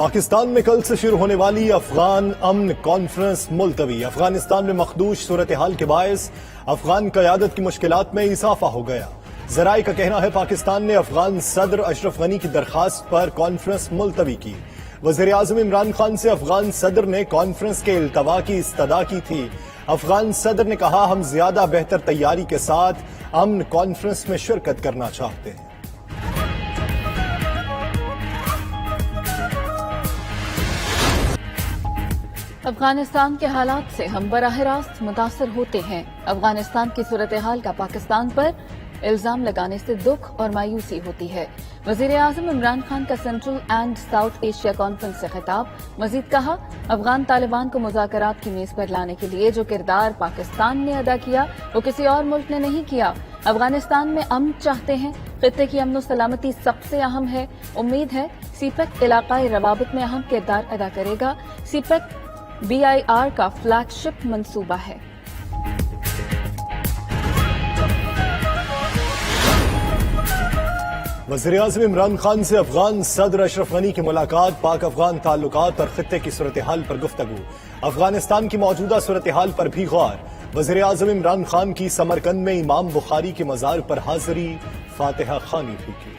پاکستان میں کل سے شروع ہونے والی افغان امن کانفرنس ملتوی۔ افغانستان میں مخدوش صورتحال کے باعث افغان قیادت کی مشکلات میں اضافہ ہو گیا۔ ذرائع کا کہنا ہے پاکستان نے افغان صدر اشرف غنی کی درخواست پر کانفرنس ملتوی کی۔ وزیر اعظم عمران خان سے افغان صدر نے کانفرنس کے التوا کی استدعا کی تھی۔ افغان صدر نے کہا ہم زیادہ بہتر تیاری کے ساتھ امن کانفرنس میں شرکت کرنا چاہتے ہیں۔ افغانستان کے حالات سے ہم براہ راست متاثر ہوتے ہیں۔ افغانستان کی صورتحال کا پاکستان پر الزام لگانے سے دکھ اور مایوسی ہوتی ہے۔ وزیر اعظم عمران خان کا central and south Asia conference سے خطاب۔ مزید کہا افغان طالبان کو مذاکرات کی میز پر لانے کے لیے جو کردار پاکستان نے ادا کیا وہ کسی اور ملک نے نہیں کیا۔ افغانستان میں امن چاہتے ہیں، خطے کی امن و سلامتی سب سے اہم ہے۔ امید ہے سی پیک علاقائی روابط میں اہم کردار ادا کرے گا۔ سی پیک BIR کا فلیگ شپ منصوبہ ہے۔ وزیر اعظم عمران خان سے افغان صدر اشرف غنی کی ملاقات، پاک افغان تعلقات اور خطے کی صورتحال پر گفتگو۔ افغانستان کی موجودہ صورتحال پر بھی غور۔ وزیر اعظم عمران خان کی سمرقند میں امام بخاری کے مزار پر حاضری، فاتحہ خوانی بھی کی۔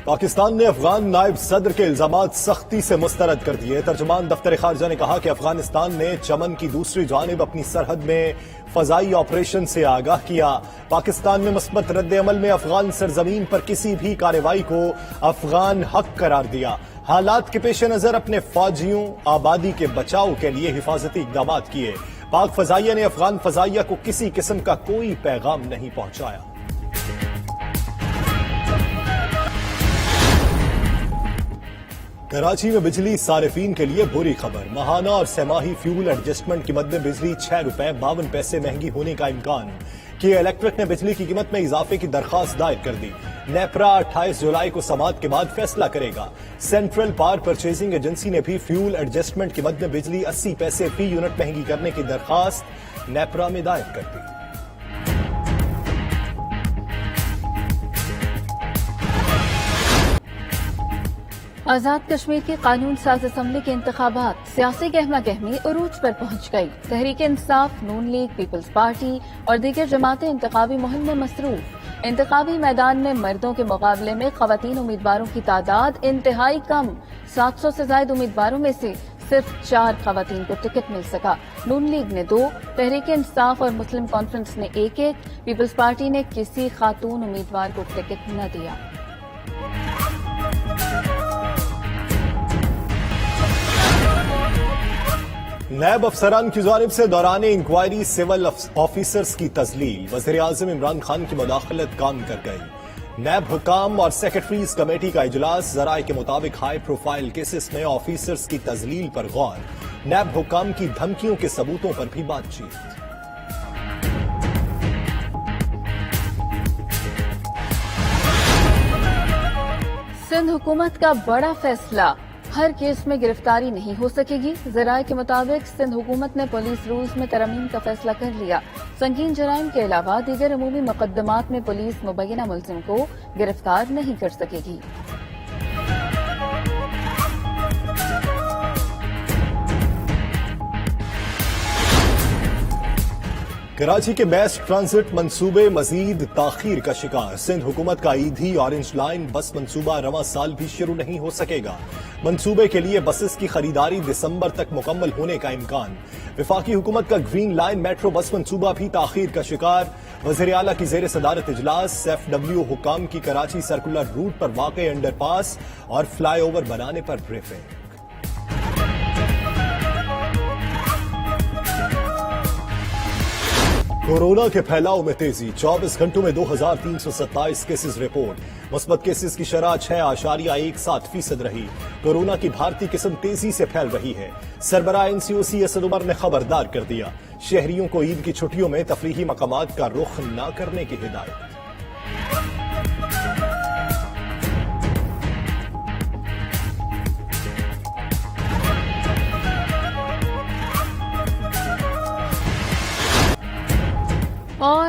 پاکستان نے افغان نائب صدر کے الزامات سختی سے مسترد کر دیے۔ ترجمان دفتر خارجہ نے کہا کہ افغانستان نے چمن کی دوسری جانب اپنی سرحد میں فضائی آپریشن سے آگاہ کیا۔ پاکستان نے مثبت رد عمل میں افغان سرزمین پر کسی بھی کارروائی کو افغان حق قرار دیا۔ حالات کے پیش نظر اپنے فوجیوں آبادی کے بچاؤ کے لیے حفاظتی اقدامات کیے۔ پاک فضائیہ نے افغان فضائیہ کو کسی قسم کا کوئی پیغام نہیں پہنچایا۔ کراچی میں بجلی صارفین کے لیے بری خبر۔ ماہانہ اور سہ ماہی فیول ایڈجسٹمنٹ کی مد میں بجلی 6 روپے 52 پیسے مہنگی ہونے کا امکان۔ کہ الیکٹرک نے بجلی کی قیمت میں اضافے کی درخواست دائر کر دی۔ نیپرا 28 جولائی کو سماعت کے بعد فیصلہ کرے گا۔ سینٹرل پاور پرچیزنگ ایجنسی نے بھی فیول ایڈجسٹمنٹ کی مد میں بجلی 80 پیسے فی یونٹ مہنگی کرنے کی درخواست نیپرا میں دائر کر دی۔ آزاد کشمیر کی قانون ساز اسمبلی کے انتخابات، سیاسی گہما گہمی عروج پر پہنچ گئی۔ تحریک انصاف، نون لیگ، پیپلز پارٹی اور دیگر جماعتیں انتخابی مہم میں مصروف۔ انتخابی میدان میں مردوں کے مقابلے میں خواتین امیدواروں کی تعداد انتہائی کم۔ 700 سے زائد امیدواروں میں سے صرف 4 خواتین کو ٹکٹ مل سکا۔ نون لیگ نے 2، تحریک انصاف اور مسلم کانفرنس نے 1، پیپلز پارٹی نے کسی خاتون امیدوار کو ٹکٹ نہ دیا۔ نیب افسران کی جانب سے دوران انکوائری سول آفیسرز کی تذلیل۔ وزیر اعظم عمران خان کی مداخلت کام کر گئی۔ نیب حکام اور سیکرٹریز کمیٹی کا اجلاس۔ ذرائع کے مطابق ہائی پروفائل کیسز میں آفیسرز کی تذلیل پر غور۔ نیب حکام کی دھمکیوں کے ثبوتوں پر بھی بات چیت۔ سندھ حکومت کا بڑا فیصلہ، ہر کیس میں گرفتاری نہیں ہو سکے گی۔ ذرائع کے مطابق سندھ حکومت نے پولیس رولز میں ترمیم کا فیصلہ کر لیا۔ سنگین جرائم کے علاوہ دیگر عمومی مقدمات میں پولیس مبینہ ملزم کو گرفتار نہیں کر سکے گی۔ کراچی کے بیسٹ ٹرانزٹ منصوبے مزید تاخیر کا شکار۔ سندھ حکومت کا ایدھی آرنج لائن بس منصوبہ رواں سال بھی شروع نہیں ہو سکے گا۔ منصوبے کے لیے بسز کی خریداری دسمبر تک مکمل ہونے کا امکان۔ وفاقی حکومت کا گرین لائن میٹرو بس منصوبہ بھی تاخیر کا شکار۔ وزیر اعلیٰ کی زیر صدارت اجلاس۔ FW حکام کی کراچی سرکولر روٹ پر واقع انڈر پاس اور فلائی اوور بنانے پر بریفنگ۔ کورونا کے پھیلاؤ میں تیزی۔ 24 گھنٹوں میں 2327 کیسز رپورٹ۔ مثبت کیسز کی شرح 6.17% رہی۔ کورونا کی بھارتی قسم تیزی سے پھیل رہی ہے۔ سربراہ NCOC اسد عمر نے خبردار کر دیا۔ شہریوں کو عید کی چھٹیوں میں تفریحی مقامات کا رخ نہ کرنے کی ہدایت۔ اور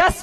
10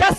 10